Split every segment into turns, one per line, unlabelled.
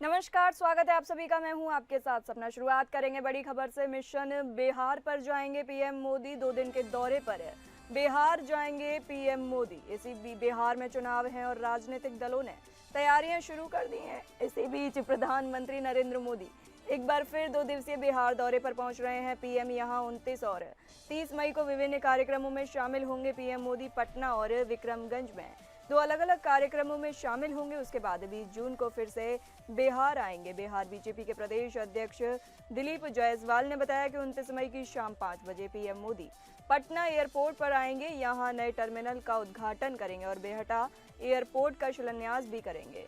नमस्कार, स्वागत है आप सभी का। मैं हूं आपके साथ सपना। शुरुआत करेंगे बड़ी खबर से। मिशन बिहार पर जाएंगे पीएम मोदी। 2 दिन के दौरे पर बिहार जाएंगे पीएम मोदी। बिहार में चुनाव है और राजनीतिक दलों ने तैयारियां शुरू कर दी हैं। इसी बीच प्रधानमंत्री नरेंद्र मोदी एक बार फिर 2 दिवसीय बिहार दौरे पर पहुंच रहे हैं। पीएम यहां 29 और 30 मई को विभिन्न कार्यक्रमों में शामिल होंगे। पीएम मोदी पटना और विक्रमगंज में 2 अलग-अलग कार्यक्रमों में शामिल होंगे। उसके बाद 20 जून को फिर से बिहार आएंगे। बिहार बीजेपी के प्रदेश अध्यक्ष दिलीप जायसवाल ने बताया कि 29 मई की शाम 5 बजे पीएम मोदी पटना एयरपोर्ट पर आएंगे। यहां नए टर्मिनल का उद्घाटन करेंगे और बेहटा एयरपोर्ट का शिलान्यास भी करेंगे।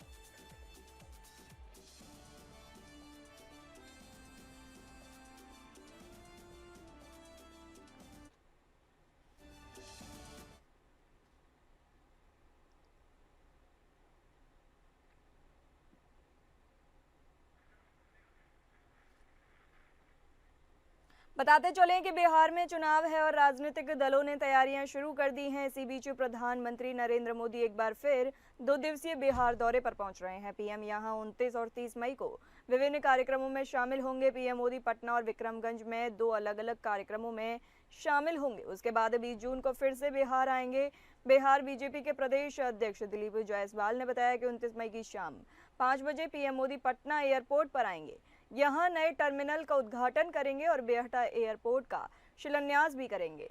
बताते चलें कि बिहार में चुनाव है और राजनीतिक दलों ने तैयारियां शुरू कर दी हैं। इसी बीच प्रधानमंत्री नरेंद्र मोदी एक बार फिर 2 दिवसीय बिहार दौरे पर पहुंच रहे हैं। पीएम यहां 29 और 30 मई को विभिन्न कार्यक्रमों में शामिल होंगे। पीएम मोदी पटना और विक्रमगंज में 2 अलग-अलग कार्यक्रमों में शामिल होंगे। उसके बाद 20 जून को फिर से बिहार आएंगे। बिहार बीजेपी के प्रदेश अध्यक्ष दिलीप जायसवाल ने बताया कि 29 मई की शाम 5 बजे पीएम मोदी पटना एयरपोर्ट पर आएंगे। यहां नए टर्मिनल का उद्घाटन करेंगे और बेहटा एयरपोर्ट का शिलान्यास भी करेंगे।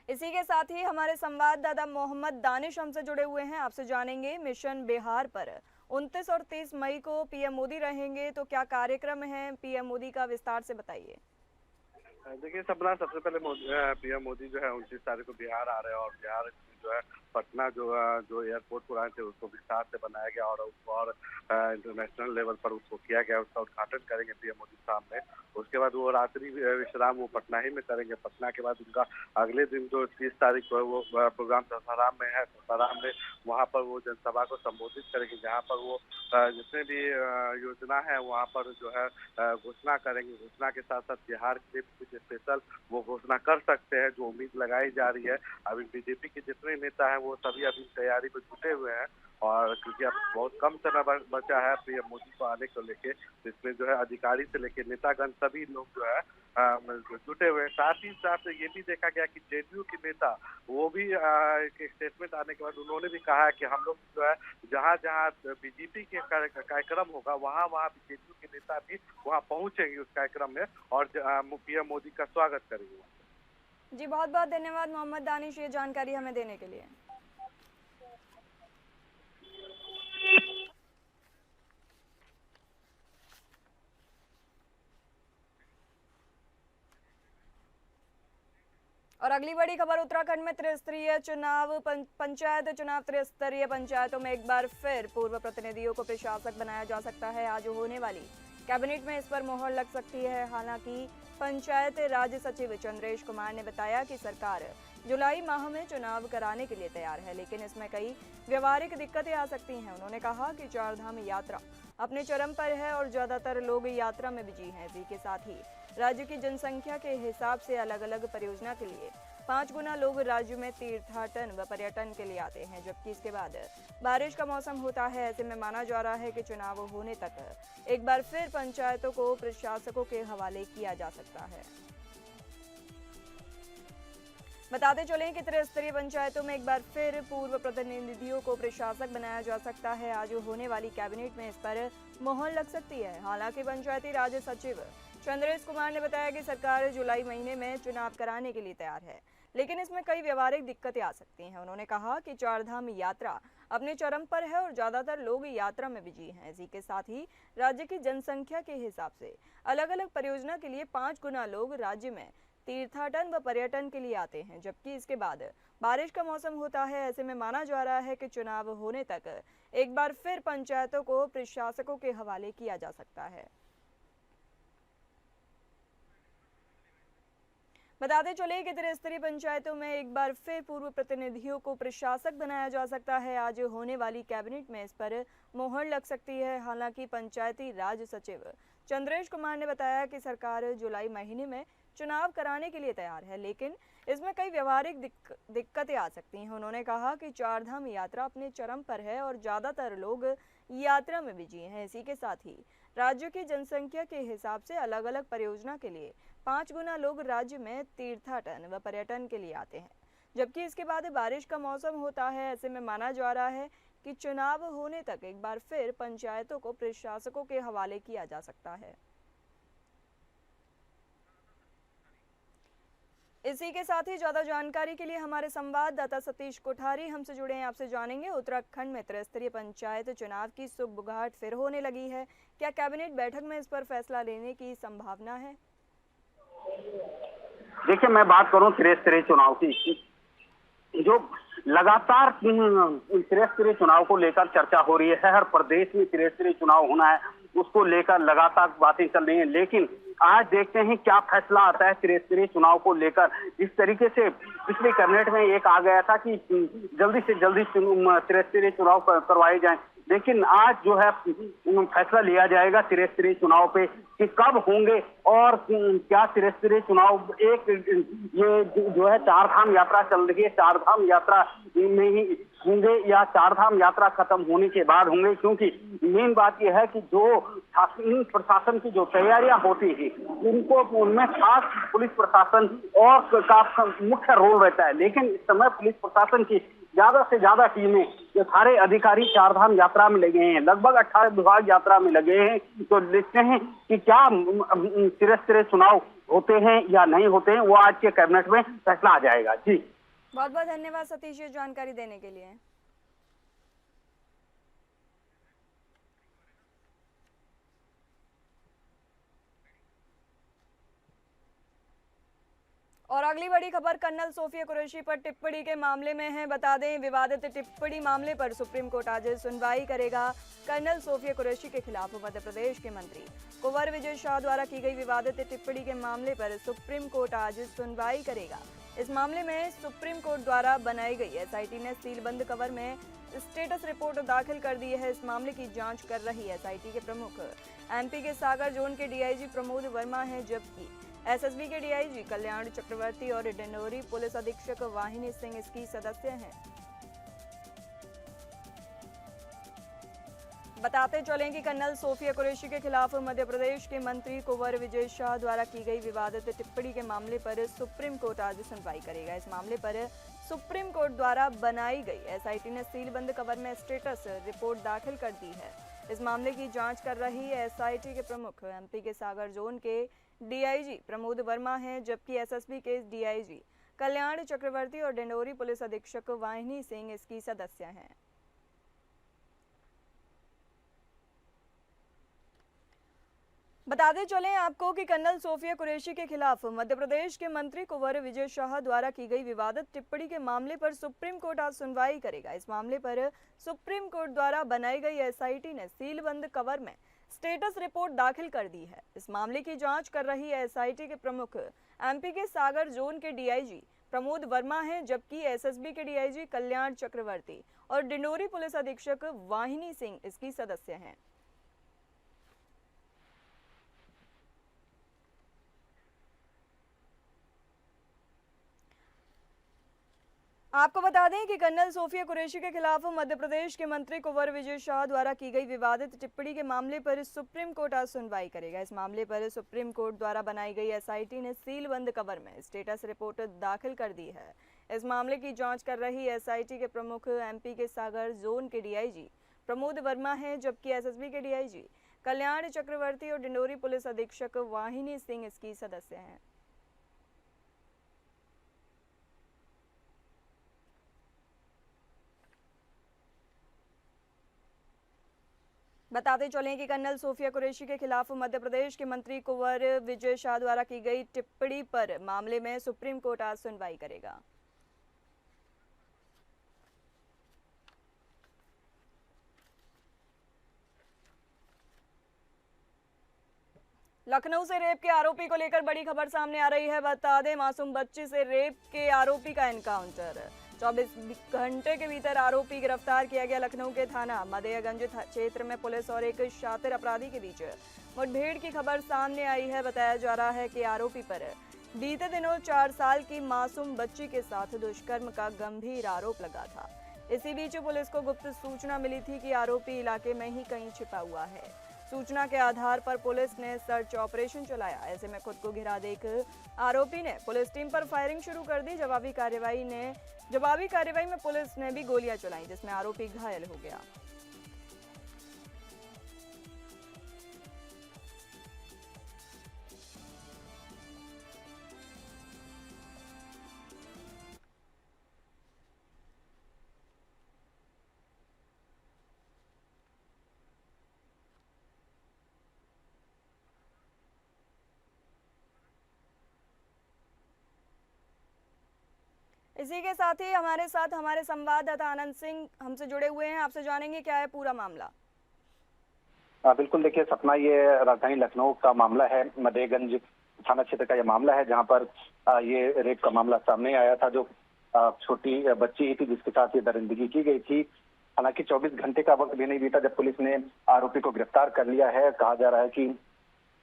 इसी के साथ ही हमारे संवाददाता मोहम्मद दानिश हमसे जुड़े हुए हैं। आपसे जानेंगे, मिशन बिहार पर 29 और 30 मई को पीएम मोदी रहेंगे, तो क्या कार्यक्रम है पीएम मोदी का, विस्तार से बताइए।
देखिए सपना, सबसे पहले पीएम मोदी जो है 29 तारीख को बिहार आ रहे हैं और बिहार जो है पटना जो एयरपोर्ट पुराने थे उसको विस्तार से बनाया गया और उसको और इंटरनेशनल लेवल पर उसको किया गया। उसका उद्घाटन करेंगे पीएम मोदी सामने। उसके बाद वो रात्रि विश्राम वो पटना ही में करेंगे। पटना के बाद उनका अगले दिन जो 30 तारीख को है वो प्रोग्राम सासाराम में है। सासाराम में वहाँ पर वो जनसभा को संबोधित करेंगे, जहाँ पर वो जितने भी योजना है वहाँ पर जो है घोषणा करेंगे। घोषणा के साथ साथ बिहार के लिए कुछ स्पेशल वो घोषणा कर सकते हैं, जो उम्मीद लगाई जा रही है। अभी बीजेपी के जितने नेता हैं वो सभी अभी तैयारी में जुटे हुए हैं और क्योंकि अब बहुत कम समय बचा है पीएम मोदी को आने को लेके, इसमें जो है अधिकारी से लेके नेतागण सभी लोग जो है जुटे हुए हैं। साथ ही साथ ये भी देखा गया कि जेडीयू के नेता वो भी एक स्टेटमेंट आने के बाद उन्होंने भी कहा है कि हम लोग जो है जहाँ जहाँ बीजेपी के कार्यक्रम होगा वहाँ वहाँ जेडीयू के नेता भी वहाँ पहुंचेंगे उस कार्यक्रम में और पीएम मोदी का स्वागत करेंगे।
जी, बहुत बहुत धन्यवाद मोहम्मद दानिश, ये जानकारी हमें देने के लिए। और अगली बड़ी खबर, उत्तराखंड में त्रिस्तरीय चुनाव, पंचायत चुनाव। त्रिस्तरीय पंचायतों में एक बार फिर पूर्व प्रतिनिधियों को प्रशासक बनाया जा सकता है। आज होने वाली कैबिनेट में इस पर मोहर लग सकती है। हालांकि पंचायत राज सचिव चंद्रेश कुमार ने बताया कि सरकार जुलाई माह में चुनाव कराने के लिए तैयार है, लेकिन इसमें कई व्यवहारिक दिक्कतें आ सकती हैं। उन्होंने कहा कि चारधाम यात्रा अपने चरम पर है और ज्यादातर लोग यात्रा में बिजी हैं। इसी के साथ ही राज्य की जनसंख्या के हिसाब से अलग अलग परियोजना के लिए 5 गुना लोग राज्य में तीर्थाटन व पर्यटन के लिए आते हैं। जबकि इसके बाद बारिश का मौसम होता है। ऐसे में माना जा रहा है कि चुनाव होने तक एक बार फिर पंचायतों को प्रशासकों के हवाले किया जा सकता है। बताते चलें कि त्रिस्तरीय पंचायतों में एक बार फिर पूर्व प्रतिनिधियों को प्रशासक बनाया जा सकता है। आज होने वाली कैबिनेट में इस पर मोहर लग सकती है। हालांकि पंचायती राज सचिव चंद्रेश कुमार ने बताया कि सरकार जुलाई महीने में चुनाव कराने के लिए तैयार है, लेकिन इसमें कई व्यवहारिक दिक्कतें आ सकती हैं। उन्होंने कहा कि चारधाम यात्रा अपने चरम पर है और ज्यादातर लोग यात्रा में बिजी हैं। इसी के साथ ही राज्य की जनसंख्या के हिसाब से अलग अलग परियोजना के लिए 5 गुना लोग राज्य में तीर्थाटन व पर्यटन के लिए आते हैं। जबकि इसके बाद बारिश का मौसम होता है। ऐसे में माना जा रहा है कि चुनाव होने तक एक बार फिर पंचायतों को प्रशासकों के हवाले किया जा सकता है। बताते चले कि त्रिस्तरीय पंचायतों में एक बार फिर पूर्व प्रतिनिधियों को प्रशासक बनाया जा सकता है। आज होने वाली कैबिनेट में इस पर मोहर लग सकती है। हालांकि पंचायती राज सचिव चंद्रेश कुमार ने बताया कि सरकार जुलाई महीने में चुनाव कराने के लिए तैयार है, लेकिन इसमें कई व्यवहारिक दिक्कतें आ सकती हैं। उन्होंने कहा कि चारधाम यात्रा अपने चरम पर है और ज़्यादातर लोग यात्रा में बिजी हैं। इसी के साथ ही राज्य की जनसंख्या के हिसाब से अलग अलग परियोजना के लिए 5 गुना लोग राज्य में तीर्थाटन व पर्यटन के लिए आते हैं, जबकि इसके बाद बारिश का मौसम होता है। ऐसे में माना जा रहा है कि चुनाव होने तक एक बार फिर पंचायतों को प्रशासकों के हवाले किया जा सकता है। इसी के साथ ही ज्यादा जानकारी के लिए हमारे संवाददाता सतीश कोठारी हमसे जुड़े हैं। आपसे जानेंगे, उत्तराखंड में त्रिस्तरीय पंचायत चुनाव की सुगबुगाहट फिर होने लगी है। क्या कैबिनेट बैठक में इस पर फैसला लेने की संभावना है?
देखिए, मैं बात करूं त्रिस्तरीय चुनाव की, जो लगातार त्रिस्तरीय चुनाव को लेकर चर्चा हो रही है। हर प्रदेश में त्रिस्तरीय चुनाव होना है, उसको लेकर लगातार बातें चल रही हैं। लेकिन आज देखते हैं क्या फैसला आता है त्रिस्तरीय चुनाव को लेकर। इस तरीके से पिछले कैबिनेट में एक आ गया था कि जल्दी से जल्दी त्रिस्तरीय चुनाव करवाए जाएं, लेकिन आज जो है फैसला लिया जाएगा त्रिस्तरीय चुनाव पे कि कब होंगे और क्या त्रिस्तरीय चुनाव एक ये जो है चारधाम यात्रा चल रही है, चारधाम यात्रा में ही होंगे या चारधाम यात्रा खत्म होने के बाद होंगे। क्योंकि मेन बात यह है कि जो शासन प्रशासन की जो तैयारियां होती है उनको, उनमें खास पुलिस प्रशासन और का मुख्य रोल रहता है। लेकिन इस समय पुलिस प्रशासन की ज्यादा से ज्यादा टीमें, जो सारे अधिकारी चारधाम यात्रा में लगे हैं, लगभग 18 विभाग यात्रा में लगे हैं। तो देखते हैं कि क्या त्रिस्तरीय चुनाव होते हैं या नहीं होते हैं, वो आज के कैबिनेट में फैसला आ जाएगा। जी,
बहुत बहुत धन्यवाद सतीश, ये जानकारी देने के लिए। और अगली बड़ी खबर कर्नल सोफिया कुरैशी पर टिप्पणी के मामले में है। बता दें, विवादित टिप्पणी मामले पर सुप्रीम कोर्ट आज सुनवाई करेगा। कर्नल सोफिया कुरैशी के खिलाफ मध्य प्रदेश के मंत्री कुंवर विजय शाह द्वारा की गई विवादित टिप्पणी के मामले पर सुप्रीम कोर्ट आज सुनवाई करेगा। इस मामले में सुप्रीम कोर्ट द्वारा बनाई गई एसआईटी ने सीलबंद कवर में स्टेटस रिपोर्ट दाखिल कर दी है। इस मामले की जांच कर रही एसआईटी के प्रमुख एमपी के सागर जोन के डीआईजी प्रमोद वर्मा हैं, जबकि एसएसबी के डीआईजी कल्याण चक्रवर्ती और डिंडोरी पुलिस अधीक्षक वाहिनी सिंह इसकी सदस्य हैं। बताते चलें कि कर्नल सोफिया कुरैशी के खिलाफ मध्य प्रदेश के मंत्री कुंवर विजय शाह द्वारा की गई विवादित टिप्पणी के मामले पर सुप्रीम कोर्ट आज सुनवाई करेगा। इस मामले पर सुप्रीम कोर्ट द्वारा बनाई गई एसआईटी ने सीलबंद कवर में स्टेटस रिपोर्ट दाखिल कर दी है। इस मामले की जांच कर रही एसआईटी के प्रमुख एमपी के सागर जोन के डीआईजी प्रमोद वर्मा हैं, जबकि एसएसबी के डीआईजी कल्याण चक्रवर्ती और डिंडोरी पुलिस अधीक्षक वाहिनी सिंह इसकी सदस्य हैं। बताते चलें आपको कि कर्नल सोफिया कुरैशी के खिलाफ मध्य प्रदेश के मंत्री कुंवर विजय शाह द्वारा की गई विवादित टिप्पणी के मामले पर सुप्रीम कोर्ट आज सुनवाई करेगा। इस मामले पर सुप्रीम कोर्ट द्वारा बनाई गई एसआईटी ने सीलबंद कवर में स्टेटस रिपोर्ट दाखिल कर दी है। इस मामले की जांच कर रही एसआईटी के प्रमुख एमपी के सागर जोन के डीआईजी प्रमोद वर्मा हैं, जबकि एसएसबी के डीआईजी कल्याण चक्रवर्ती और डिंडोरी पुलिस अधीक्षक वाहिनी सिंह इसकी सदस्य हैं। आपको बता दें कि कर्नल सोफिया कुरैशी के खिलाफ मध्य प्रदेश के मंत्री कुंवर विजय शाह द्वारा की गई विवादित टिप्पणी के मामले पर सुप्रीम कोर्ट आज सुनवाई करेगा। इस मामले पर सुप्रीम कोर्ट द्वारा बनाई गई एसआईटी ने सीलबंद कवर में स्टेटस रिपोर्ट दाखिल कर दी है। इस मामले की जांच कर रही एसआईटी के प्रमुख एमपी के सागर जोन के डीआईजी प्रमोद वर्मा हैं, जबकि एसएसबी के डीआईजी कल्याण चक्रवर्ती और डिंडोरी पुलिस अधीक्षक वाहिनी सिंह इसकी सदस्य हैं। बताते चलें कि कर्नल सोफिया कुरैशी के खिलाफ मध्य प्रदेश के मंत्री कुंवर विजय शाह द्वारा की गई टिप्पणी पर मामले में सुप्रीम कोर्ट आज सुनवाई करेगा। लखनऊ से रेप के आरोपी को लेकर बड़ी खबर सामने आ रही है। बता दें, मासूम बच्ची से रेप के आरोपी का एनकाउंटर, 24 घंटे के भीतर आरोपी गिरफ्तार किया गया। लखनऊ के थाना मदेयगंज क्षेत्र में पुलिस और एक शातिर अपराधी के बीच मुठभेड़ की खबर सामने आई है। बताया जा रहा है कि आरोपी पर बीते दिनों 4 साल की मासूम बच्ची के साथ दुष्कर्म का गंभीर आरोप लगा था। इसी बीच पुलिस को गुप्त सूचना मिली थी कि आरोपी इलाके में ही कहीं छिपा हुआ है। सूचना के आधार पर पुलिस ने सर्च ऑपरेशन चलाया। ऐसे में खुद को घिरा देख आरोपी ने पुलिस टीम पर फायरिंग शुरू कर दी। जवाबी कार्रवाई में पुलिस ने भी गोलियां चलाई, जिसमें आरोपी घायल हो गया। इसी के साथ ही हमारे साथ हमारे संवाददाता आनंद सिंह हमसे जुड़े हुए हैं। आपसे जानेंगे क्या है पूरा मामला।
बिल्कुल, देखिए सपना, ये राजधानी लखनऊ का मामला है। मदेगंज थाना क्षेत्र का ये मामला है, जहां पर ये रेप का मामला सामने आया था। जो छोटी बच्ची ही थी जिसके साथ ये दरिंदगी की गई थी। हालांकि 24 घंटे का वक्त भी नहीं बीता जब पुलिस ने आरोपी को गिरफ्तार कर लिया है। कहा जा रहा है कि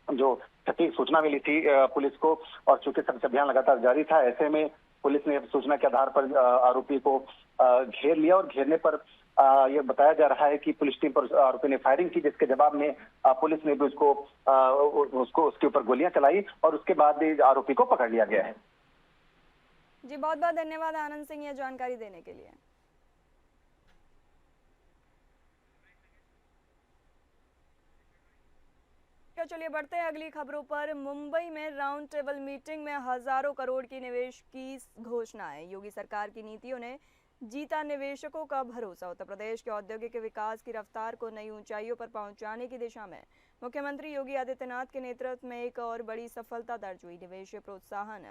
जो सटीक सूचना मिली थी पुलिस को, और चूंकि सर्च अभियान लगातार जारी था, ऐसे में पुलिस ने सूचना के आधार पर आरोपी को घेर लिया। और घेरने पर यह बताया जा रहा है कि पुलिस टीम पर आरोपी ने फायरिंग की, जिसके जवाब में पुलिस ने भी उसके ऊपर गोलियां चलाई और उसके बाद आरोपी को पकड़ लिया गया है।
जी, बहुत बहुत धन्यवाद आनंद सिंह, ये जानकारी देने के लिए। चलिए बढ़ते हैं अगली खबरों पर। मुंबई में राउंड टेबल मीटिंग में हजारों करोड़ की निवेश की घोषणा है। योगी सरकार की नीतियों ने जीता निवेशकों का भरोसा। उत्तर प्रदेश के औद्योगिक विकास की रफ्तार को नई ऊंचाइयों पर पहुंचाने की दिशा में मुख्यमंत्री योगी आदित्यनाथ के नेतृत्व में एक और बड़ी सफलता दर्ज हुई। निवेश प्रोत्साहन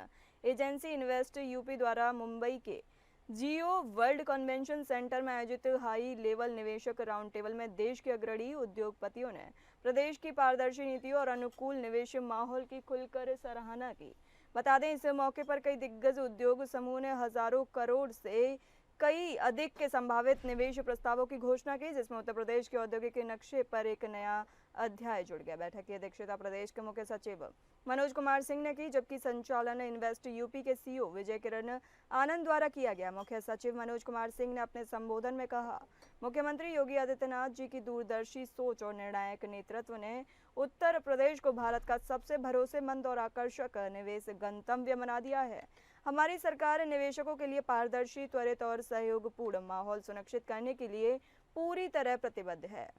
एजेंसी इन्वेस्ट यूपी द्वारा मुंबई के जियो वर्ल्ड कन्वेंशन सेंटर में आयोजित हाई लेवल निवेशक राउंड टेबल में देश के अग्रणी उद्योगपतियों ने प्रदेश की पारदर्शी नीतियों और अनुकूल निवेश माहौल की खुलकर सराहना की। बता दें, इस मौके पर कई दिग्गज उद्योग समूह ने हजारों करोड़ से कई अधिक के संभावित निवेश प्रस्तावों की घोषणा की, जिसमें उत्तर प्रदेश के औद्योगिक नक्शे पर एक नया अध्याय जुड़ गया। बैठक की अध्यक्षता प्रदेश के मुख्य सचिव मनोज कुमार सिंह ने की, जबकि संचालन इन्वेस्ट यूपी के सीईओ विजय किरण आनंद द्वारा किया गया। मुख्य सचिव मनोज कुमार सिंह ने अपने संबोधन में कहा, मुख्यमंत्री योगी आदित्यनाथ जी की दूरदर्शी सोच और निर्णायक नेतृत्व ने उत्तर प्रदेश को भारत का सबसे भरोसेमंद और आकर्षक निवेश गंतव्य बना दिया है। हमारी सरकार निवेशकों के लिए पारदर्शी, त्वरित और सहयोगपूर्ण माहौल सुनिश्चित करने के लिए पूरी तरह प्रतिबद्ध है।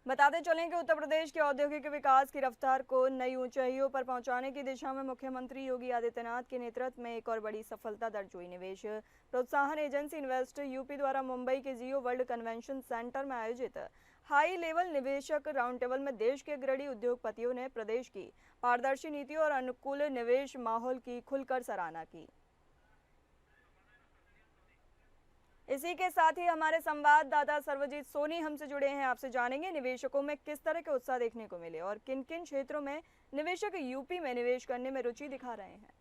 बताते चलें कि उत्तर प्रदेश के औद्योगिक विकास की रफ्तार को नई ऊंचाइयों पर पहुंचाने की दिशा में मुख्यमंत्री योगी आदित्यनाथ के नेतृत्व में एक और बड़ी सफलता दर्ज हुई। निवेश प्रोत्साहन एजेंसी इन्वेस्ट यूपी द्वारा मुंबई के जियो वर्ल्ड कन्वेंशन सेंटर में आयोजित हाई लेवल निवेशक राउंड टेबल में देश के अग्रणी उद्योगपतियों ने प्रदेश की पारदर्शी नीतियों और अनुकूल निवेश माहौल की खुलकर सराहना की। इसी के साथ ही हमारे संवाददाता सर्वजीत सोनी हमसे जुड़े हैं। आपसे जानेंगे निवेशकों में किस तरह के उत्साह देखने को मिले और किन किन क्षेत्रों में निवेशक यूपी में निवेश करने में रुचि दिखा रहे हैं।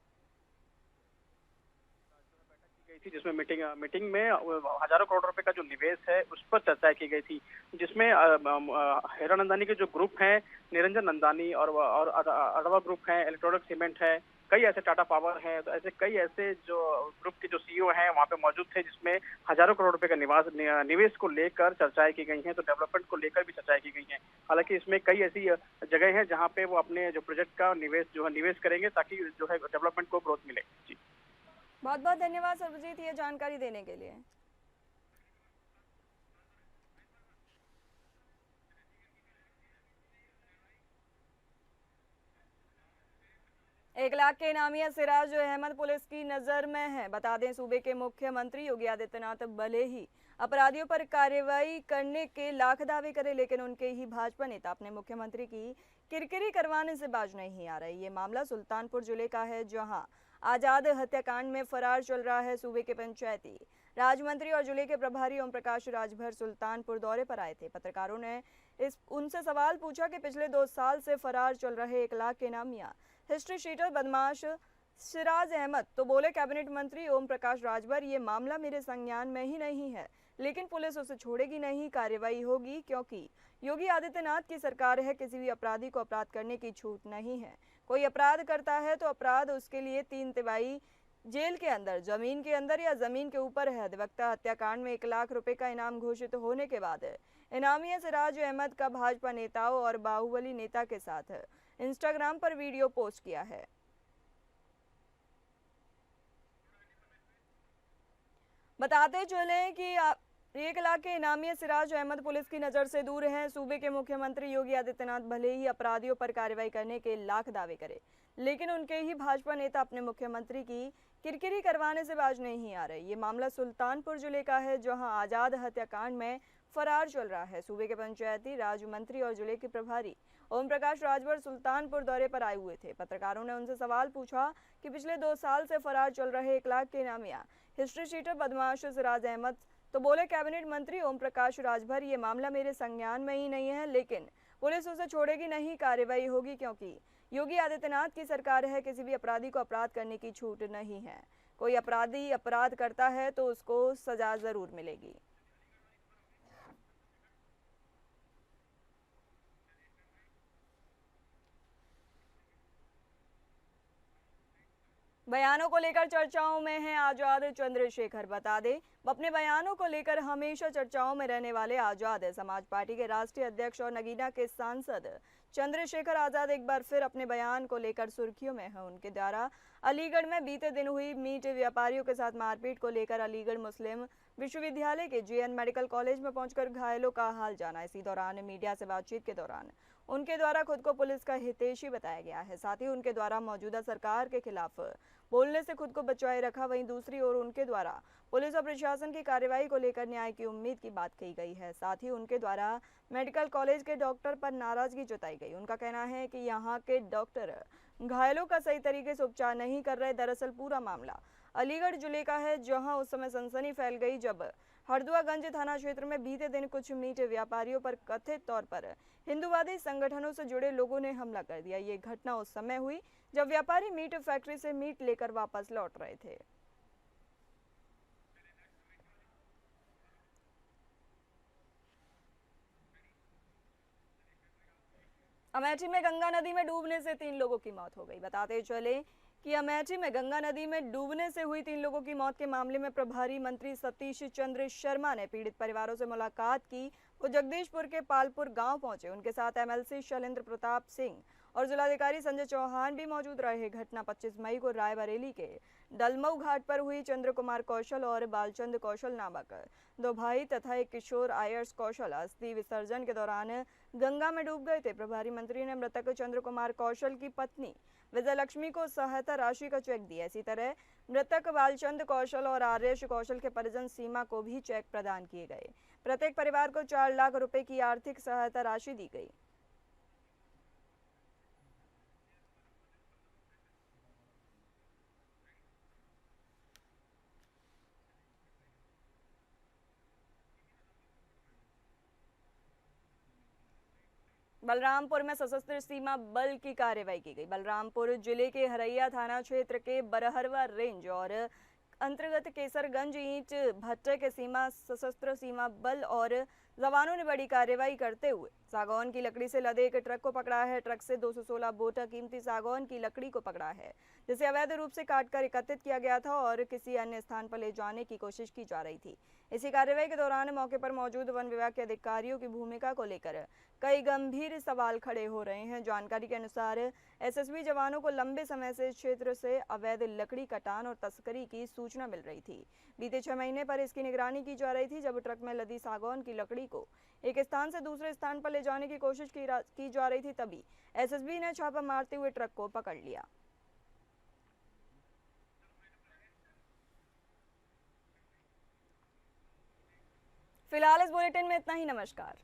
जिसमें मीटिंग में हजारों करोड़ रुपए का जो निवेश है उस पर चर्चा की गई थी, जिसमें हेरा नंदानी के जो ग्रुप हैं, निरंजन नंदानी और अडवा ग्रुप है, इलेक्ट्रॉनिक सीमेंट है, कई ऐसे टाटा पावर हैं, तो ऐसे कई ऐसे जो ग्रुप के जो सीईओ हैं वहाँ पे मौजूद थे, जिसमें हजारों करोड़ रुपए का निवेश को लेकर चर्चाएं की गई हैं। तो डेवलपमेंट को लेकर भी चर्चाएं की गई हैं। हालांकि इसमें कई ऐसी जगह हैं जहाँ पे वो अपने जो प्रोजेक्ट का निवेश करेंगे ताकि जो है डेवलपमेंट को ग्रोथ मिले। जी,
बहुत बहुत धन्यवाद सर्वजीत, ये जानकारी देने के लिए। एक लाख के इनामिया सिराज अहमद पुलिस की नजर में है। बता दें, सूबे के मुख्यमंत्री योगी आदित्यनाथ भले ही अपराधियों पर कार्रवाई करने के लाख दावे करे, लेकिन उनके ही भाजपा नेता अपने मुख्यमंत्री की किरकिरी करवाने से बाज नहीं आ रहे। ये मामला सुल्तानपुर जिले का है, जहां आजाद हत्याकांड में फरार चल रहा है सूबे के पंचायती राज मंत्री और जिले के प्रभारी ओम प्रकाश राजभर सुल्तानपुर दौरे पर आए थे। पत्रकारों ने उनसे सवाल पूछा कि पिछले 2 साल से फरार चल रहे 1 लाख के इनामिया हिस्ट्री शीटर बदमाश सिराज अहमद तो बोले कैबिनेट मंत्री ओम प्रकाश राजभर, ये मामला मेरे संज्ञान में ही नहीं है, लेकिन पुलिस उसे छोड़ेगी नहीं, कार्रवाई होगी, क्योंकि योगी आदित्यनाथ की सरकार है, किसी भी अपराधी को अपराध करने की छूट नहीं है। कोई अपराध करता है तो अपराध उसके लिए 3 तिमाही जेल के अंदर, जमीन के अंदर या जमीन के ऊपर है। अधिवक्ता हत्याकांड में 1 लाख रुपए का इनाम घोषित होने के बाद इनामी सिराज अहमद का भाजपा नेताओं और बाहुबली नेता के साथ इंस्टाग्राम पर वीडियो पोस्ट किया है। बताते चले कि 1 लाख के इनामी सिराज अहमद पुलिस की नजर से दूर हैं। सूबे के मुख्यमंत्री योगी आदित्यनाथ भले ही अपराधियों पर कार्रवाई करने के लाख दावे करे, लेकिन उनके ही भाजपा नेता अपने मुख्यमंत्री की किरकिरी करवाने से बाज नहीं आ रहे। ये मामला सुल्तानपुर जिले का है, जहां आजाद हत्याकांड में फरार चल रहा है। सूबे के पंचायती राज मंत्री और जिले के प्रभारी ओम प्रकाश राजभर सुल्तानपुर दौरे पर आए हुए थे। पत्रकारों ने उनसे सवाल पूछा कि पिछले 2 साल से फरार चल रहे 1 लाख के इनामिया हिस्ट्री शीटर बदमाश सिराज अहमद तो बोले कैबिनेट मंत्री ओम प्रकाश राजभर, ये मामला मेरे संज्ञान में ही नहीं है, लेकिन पुलिस उसे छोड़ेगी नहीं, कार्रवाई होगी, क्योंकि योगी आदित्यनाथ की सरकार है, किसी भी अपराधी को अपराध करने की छूट नहीं है। कोई अपराधी अपराध करता है तो उसको सजा जरूर मिलेगी। बयानों को लेकर चर्चाओं में हैं आजाद चंद्रशेखर। बता दें, अपने बयानों को लेकर हमेशा चर्चाओं में रहने वाले आजाद समाज पार्टी के राष्ट्रीय अध्यक्ष और नगीना के सांसद चंद्रशेखर आजाद एक बार फिर अपने बयान को लेकर सुर्खियों में हैं। उनके द्वारा अलीगढ़ में बीते दिन हुई मीट व्यापारियों के साथ मारपीट को लेकर अलीगढ़ मुस्लिम विश्वविद्यालय के JN मेडिकल कॉलेज में पहुंचकर घायलों का हाल जाना। इसी दौरान मीडिया से बातचीत के दौरान उनके द्वारा खुद को पुलिस का हितैषी बताया गया है। साथ ही उनके द्वारा मौजूदा सरकार के खिलाफ बोलने से खुद को बचाए रखा। वहीं दूसरी ओर उनके द्वारा पुलिस और प्रशासन की कार्रवाई को लेकर न्याय की उम्मीद की बात कही गई है। साथ ही उनके द्वारा मेडिकल कॉलेज के डॉक्टर पर नाराजगी जताई गई। उनका कहना है कि यहाँ के डॉक्टर घायलों का सही तरीके से उपचार नहीं कर रहे। दरअसल पूरा मामला अलीगढ़ जिले का है, जहां उस समय सनसनी फैल गई जब हरदुआगंज थाना क्षेत्र में बीते दिन कुछ मीट व्यापारियों पर कथित तौर पर हिंदूवादी संगठनों से जुड़े लोगों ने हमला कर दिया। ये घटना उस समय हुई जब व्यापारी मीट फैक्ट्री से मीट लेकर वापस लौट रहे थे। अमेठी में गंगा नदी में डूबने से 3 लोगों की मौत हो गई। बताते चले कि अमेठी में गंगा नदी में डूबने से हुई 3 लोगों की मौत के मामले में प्रभारी मंत्री सतीश चंद्र शर्मा ने पीड़ित परिवारों से मुलाकात की। वो जगदीशपुर के पालपुर गांव पहुंचे। उनके साथ MLC शैलेंद्र प्रताप सिंह और जिलाधिकारी संजय चौहान भी मौजूद रहे। घटना 25 मई को रायबरेली के डलमऊ घाट पर हुई। चंद्र कुमार कौशल और बालचंद कौशल नामक 2 भाई तथा एक किशोर आयर्स कौशल अस्थि विसर्जन के दौरान गंगा में डूब गए थे। प्रभारी मंत्री ने मृतक चंद्र कुमार कौशल की पत्नी विजय लक्ष्मी को सहायता राशि का चेक दिया। इसी तरह मृतक बालचंद कौशल और आर्यश कौशल के परिजन सीमा को भी चेक प्रदान किए गए। प्रत्येक परिवार को 4 लाख रुपए की आर्थिक सहायता राशि दी गई। बलरामपुर में सशस्त्र सीमा बल की कार्रवाई की गई। बलरामपुर जिले के हरैया थाना क्षेत्र के बरहरवा रेंज और अंतर्गत केसरगंज ईंट भट्टे के सीमा सशस्त्र सीमा बल और जवानों ने बड़ी कार्रवाई करते हुए सागौन की लकड़ी से लदे एक ट्रक को पकड़ा है। ट्रक से 216 बोटा कीमती सागौन की लकड़ी को पकड़ा है, जिसे अवैध रूप से काटकर एकत्रित किया गया था और किसी अन्य स्थान पर ले जाने की कोशिश की जा रही थी। इसी कार्रवाई के दौरान मौके पर मौजूद वन विभाग के अधिकारियों की भूमिका को लेकर कई गंभीर सवाल खड़े हो रहे हैं। जानकारी के अनुसार SSB जवानों को लंबे समय से क्षेत्र से अवैध लकड़ी कटान और तस्करी की सूचना मिल रही थी। बीते 6 महीने पर इसकी निगरानी की जा रही थी। जब ट्रक में लदी सागौन की लकड़ी को एक स्थान से दूसरे स्थान पर ले जाने की कोशिश की जा रही थी, तभी SSB ने छापा मारते हुए ट्रक को पकड़ लिया। फिलहाल इस बुलेटिन में इतना ही। नमस्कार।